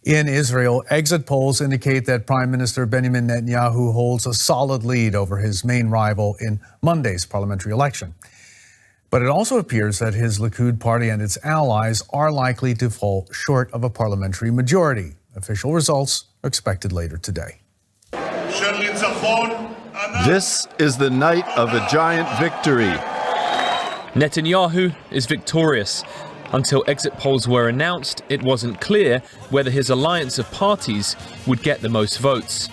In Israel, exit polls indicate that Prime Minister Benjamin Netanyahu holds a solid lead over his main rival in Monday's parliamentary election. But it also appears that his Likud party and its allies are likely to fall short of a parliamentary majority. Official results are expected later today. This is the night of a giant victory. Netanyahu is victorious. Until exit polls were announced, it wasn't clear whether his alliance of parties would get the most votes.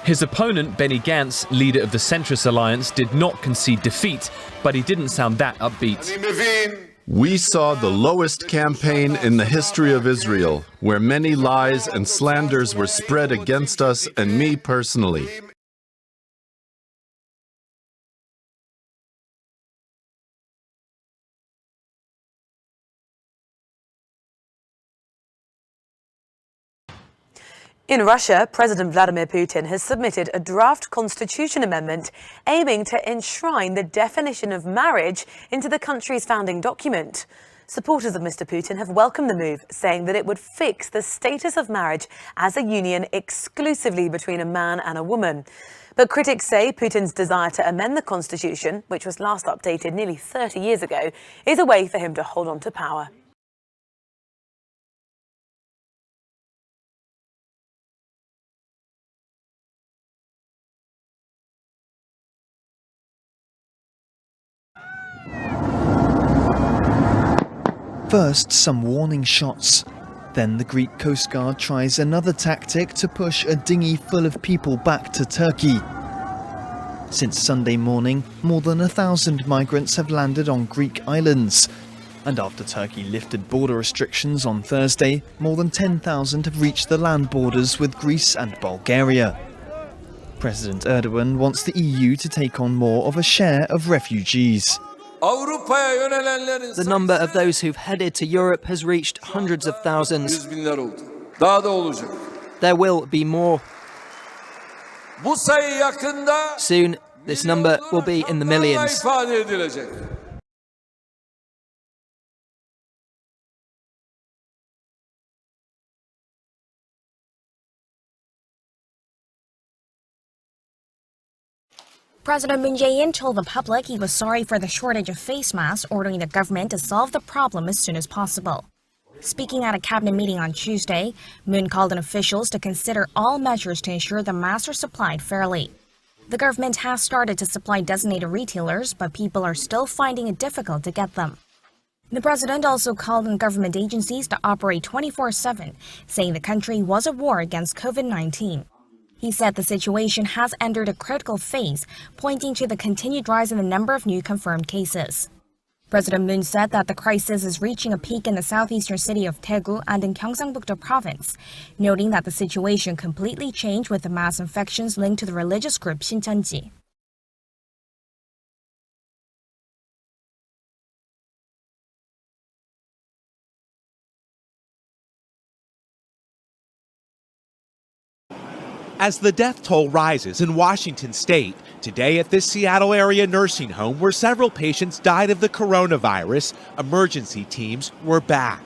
His opponent, Benny Gantz, leader of the centrist alliance, did not concede defeat, but he didn't sound that upbeat. We saw the lowest campaign in the history of Israel, where many lies and slanders were spread against us and me personally. In Russia, President Vladimir Putin has submitted a draft constitution amendment aiming to enshrine the definition of marriage into the country's founding document. Supporters of Mr. Putin have welcomed the move, saying that it would fix the status of marriage as a union exclusively between a man and a woman. But critics say Putin's desire to amend the constitution, which was last updated nearly 30 years ago, is a way for him to hold on to power. First, some warning shots. Then the Greek Coast Guard tries another tactic to push a dinghy full of people back to Turkey. Since Sunday morning, more than 1,000 migrants have landed on Greek islands. And after Turkey lifted border restrictions on Thursday, more than 10,000 have reached the land borders with Greece and Bulgaria. President Erdogan wants the EU to take on more of a share of refugees. The number of those who've headed to Europe has reached hundreds of thousands. There will be more. Soon, this number will be in the millions. President Moon Jae-in told the public he was sorry for the shortage of face masks, ordering the government to solve the problem as soon as possible. Speaking at a cabinet meeting on Tuesday, Moon called on officials to consider all measures to ensure the masks are supplied fairly. The government has started to supply designated retailers, but people are still finding it difficult to get them. The president also called on government agencies to operate 24/7, saying the country was at war against COVID-19. He said the situation has entered a critical phase, pointing to the continued rise in the number of new confirmed cases. President Moon said that the crisis is reaching a peak in the southeastern city of Daegu and in Gyeongsangbuk-do province, noting that the situation completely changed with the mass infections linked to the religious group Shincheonji. As the death toll rises in Washington state, today at this Seattle area nursing home where several patients died of the coronavirus, emergency teams were back.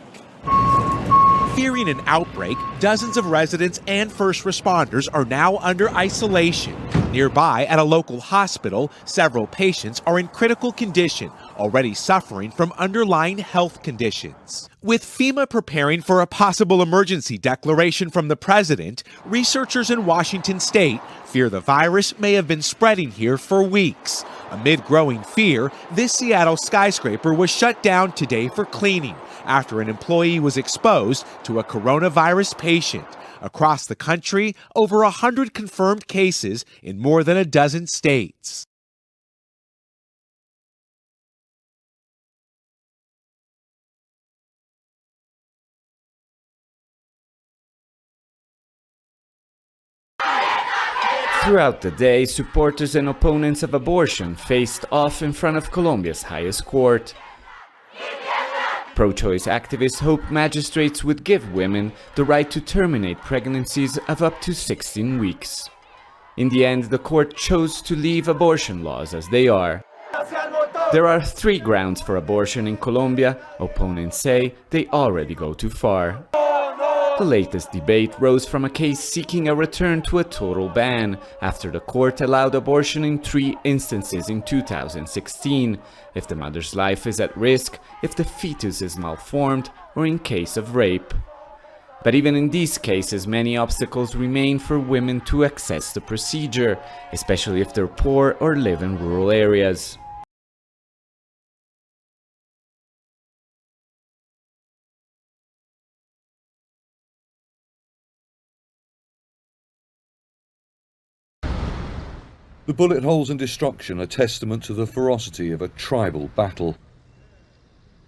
Fearing an outbreak, dozens of residents and first responders are now under isolation. Nearby, at a local hospital, several patients are in critical condition, already suffering from underlying health conditions. With FEMA preparing for a possible emergency declaration from the president, researchers in Washington state fear the virus may have been spreading here for weeks. Amid growing fear, this Seattle skyscraper was shut down today for cleaning after an employee was exposed to a coronavirus patient. Across the country, over 100 confirmed cases in more than a dozen states. Throughout the day, supporters and opponents of abortion faced off in front of Colombia's highest court. Pro-choice activists hope magistrates would give women the right to terminate pregnancies of up to 16 weeks. In the end, the court chose to leave abortion laws as they are. There are 3 grounds for abortion in Colombia. Opponents say they already go too far. The latest debate rose from a case seeking a return to a total ban after the court allowed abortion in 3 instances in 2016, if the mother's life is at risk, if the fetus is malformed, or in case of rape. But even in these cases, many obstacles remain for women to access the procedure, especially if they're poor or live in rural areas. The bullet holes and destruction are testament to the ferocity of a tribal battle.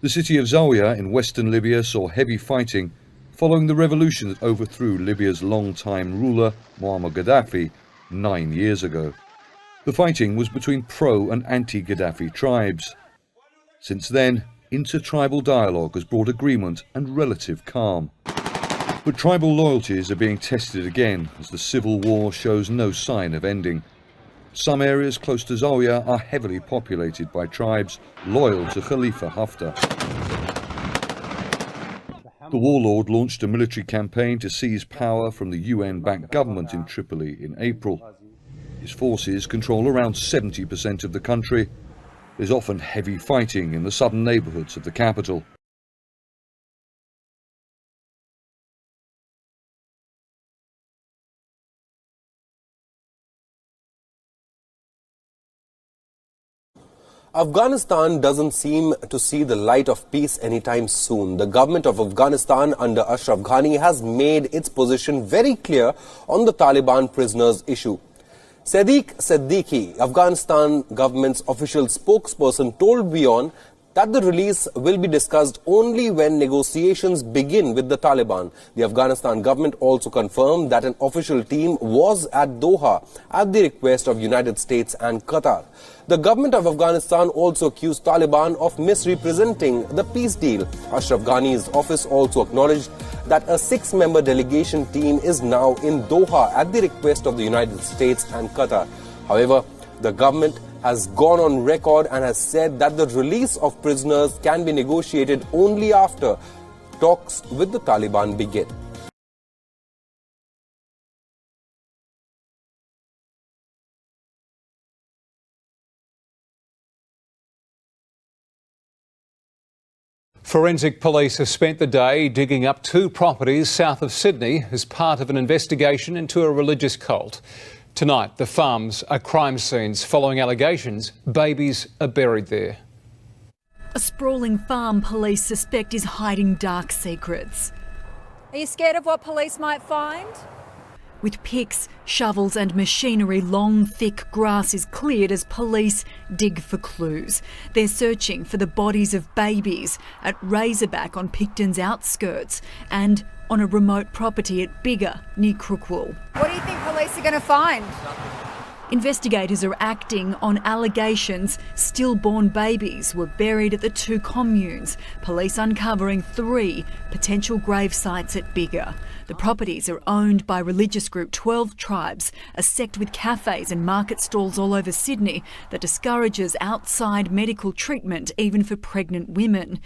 The city of Zawiya in western Libya saw heavy fighting following the revolution that overthrew Libya's long-time ruler, Muammar Gaddafi, 9 years ago. The fighting was between pro- and anti-Gaddafi tribes. Since then, inter-tribal dialogue has brought agreement and relative calm. But tribal loyalties are being tested again as the civil war shows no sign of ending. Some areas close to Zawiya are heavily populated by tribes loyal to Khalifa Haftar. The warlord launched a military campaign to seize power from the UN-backed government in Tripoli in April. His forces control around 70% of the country. There's often heavy fighting in the southern neighbourhoods of the capital. Afghanistan doesn't seem to see the light of peace anytime soon. The government of Afghanistan under Ashraf Ghani has made its position very clear on the Taliban prisoners issue. Sadiq Siddiqui, Afghanistan government's official spokesperson, told WION that the release will be discussed only when negotiations begin with the Taliban. The Afghanistan government also confirmed that an official team was at Doha at the request of United States and Qatar. The government of Afghanistan also accused Taliban of misrepresenting the peace deal. Ashraf Ghani's office also acknowledged that a 6-member delegation team is now in Doha at the request of the United States and Qatar. However, the government has gone on record and has said that the release of prisoners can be negotiated only after talks with the Taliban begin. Forensic police have spent the day digging up 2 properties south of Sydney as part of an investigation into a religious cult. Tonight, the farms are crime scenes following allegations babies are buried there. A sprawling farm police suspect is hiding dark secrets. Are you scared of what police might find? With picks, shovels and machinery, long, thick grass is cleared as police dig for clues. They're searching for the bodies of babies at Razorback on Picton's outskirts and on a remote property at Biggar near Crookwell. What do you think police are going to find? Investigators are acting on allegations stillborn babies were buried at the 2 communes. Police uncovering 3 potential grave sites at Biggar. The properties are owned by religious group 12 Tribes, a sect with cafes and market stalls all over Sydney that discourages outside medical treatment even for pregnant women.